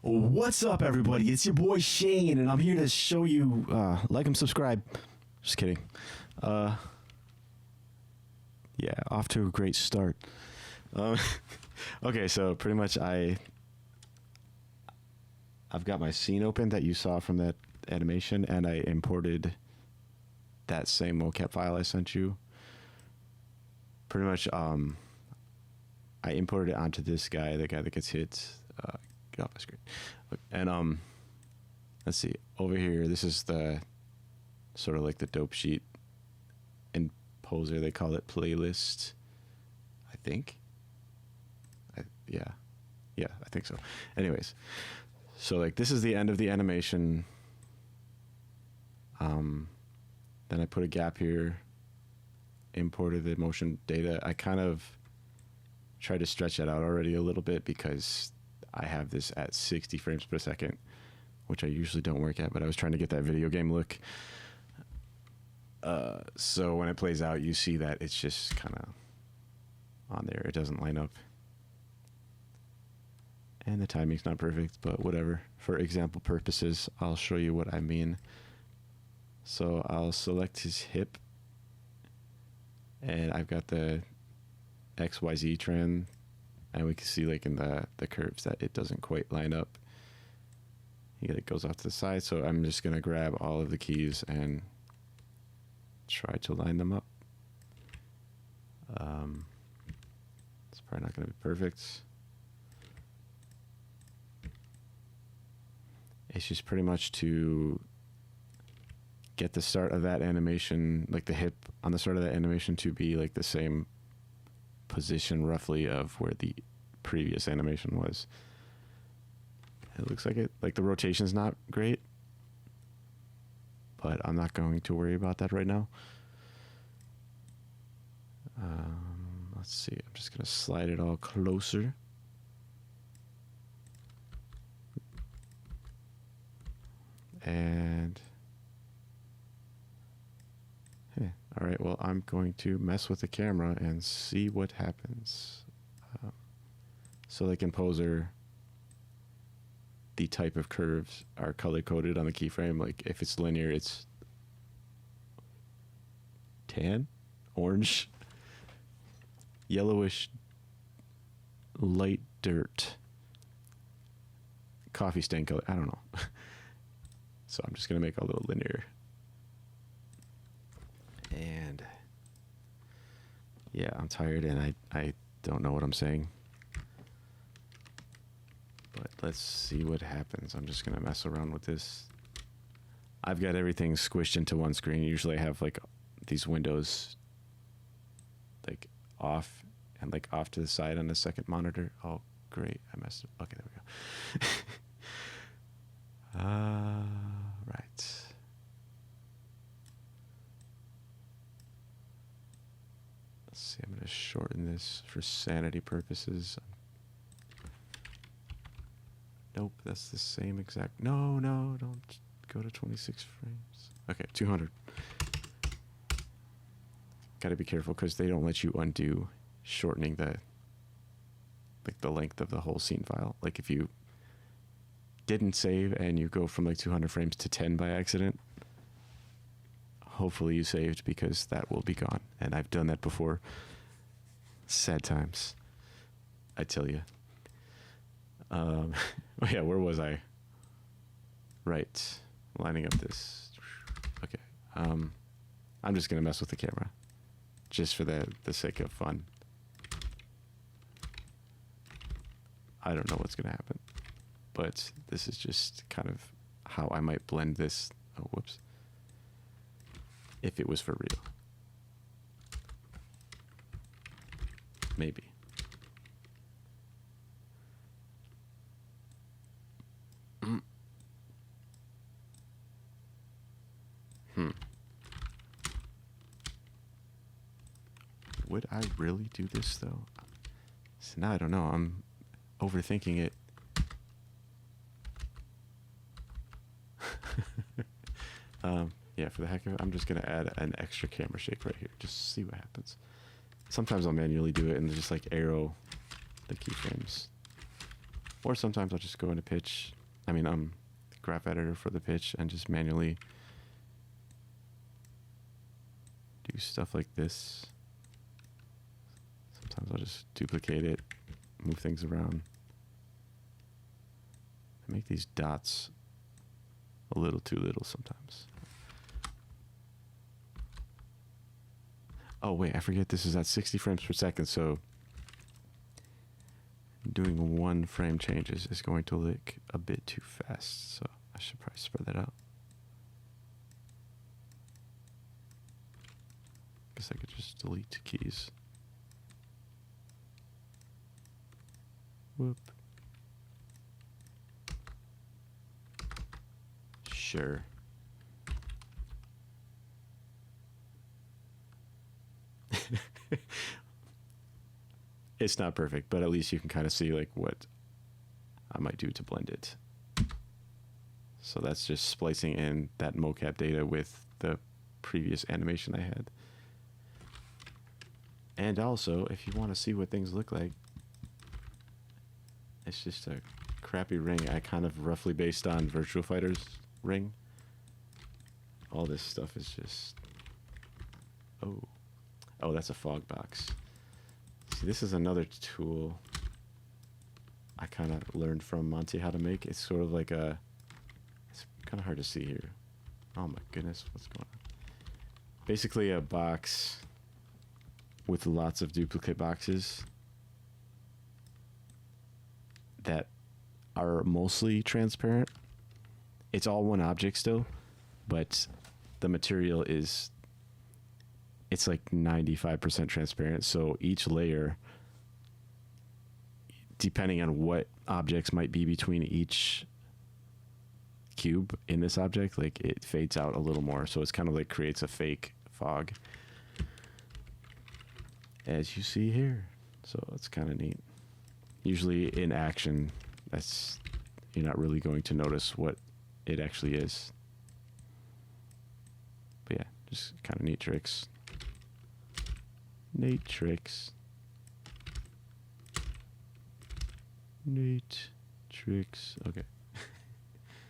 What's up, everybody? It's your boy Shane, and I'm here to show you, like and subscribe. Just kidding. Yeah, off to a great start. Okay, so pretty much I've got my scene open that you saw from that animation, and I imported that same mocap file I sent you. Pretty much, I imported it onto this guy, the guy that gets hit. Get off my screen. And let's see, over here, this is the sort of like the dope sheet in Poser. They call it playlist, I think. Yeah, I think so. Anyways, so like this is the end of the animation. Then I put a gap here, imported the motion data. I kind of tried to stretch that out already a little bit because I have this at 60 frames per second, which I usually don't work at, but I was trying to get that video game look. So when it plays out, you see that it's just kind of on there. It doesn't line up. And the timing's not perfect, but whatever. For example purposes, I'll show you what I mean. So I'll select his hip, and I've got the XYZ trend, and we can see like in the curves that it doesn't quite line up. It goes off to the side, so I'm just gonna grab all of the keys and try to line them up. It's probably not gonna be perfect. It's just pretty much to get the start of that animation, like the hip on the start of that animation, to be like the same position roughly of where the previous animation was. It looks like it, like the rotation's not great, but I'm not going to worry about that right now. Let's see, I'm just gonna slide it all closer. And all right, well, I'm going to mess with the camera and see what happens. So like in Poser, the type of curves are color-coded on the keyframe. Like if it's linear, it's tan, orange, yellowish, light dirt, coffee stain color. I don't know. So I'm just going to make a little linear. And yeah, I'm tired and I don't know what I'm saying. But let's see what happens. I'm just going to mess around with this. I've got everything squished into one screen. Usually I have like these windows like off and like off to the side on the second monitor. Oh, great. I messed up. Okay, there we go. Right. Let's see, I'm going to shorten this for sanity purposes. Nope, that's the same exact. No, don't go to 26 frames. Okay, 200. Got to be careful because they don't let you undo shortening the length of the whole scene file. Like if you didn't save and you go from like 200 frames to 10 by accident, hopefully you saved, because that will be gone. And I've done that before. Sad times, I tell you. Yeah, where was I? Right, lining up this. Okay, I'm just gonna mess with the camera, just for the sake of fun. I don't know what's gonna happen, but this is just kind of how I might blend this. Oh, whoops. If it was for real. Maybe. Would I really do this though? So now I don't know. I'm overthinking it. Yeah, for the heck of it, I'm just gonna add an extra camera shake right here, just to see what happens. Sometimes I'll manually do it and just like arrow the keyframes. Or sometimes I'll just go into pitch. I mean, graph editor for the pitch and just manually do stuff like this. Sometimes I'll just duplicate it, move things around. I make these dots a little too little sometimes. Oh wait, I forget this is at 60 frames per second, so doing one frame changes is going to look a bit too fast, so I should probably spread that out. Guess I could just delete keys. Whoop. Sure. It's not perfect, but at least you can kind of see like what I might do to blend it. So that's just splicing in that mocap data with the previous animation I had. And also, if you want to see what things look like, it's just a crappy ring I kind of roughly based on Virtua Fighter's ring. All this stuff is just... Oh, that's a fog box. See, this is another tool I kind of learned from Monty how to make. It's sort of like a... It's kind of hard to see here. Oh my goodness, what's going on? Basically a box with lots of duplicate boxes that are mostly transparent. It's all one object still, but the material is... It's like 95% transparent, so each layer, depending on what objects might be between each cube in this object, like it fades out a little more, so it's kind of like creates a fake fog, as you see here. So it's kind of neat. Usually in action, you're not really going to notice what it actually is. But yeah, just kind of neat tricks. Neat tricks. Neat tricks. Okay.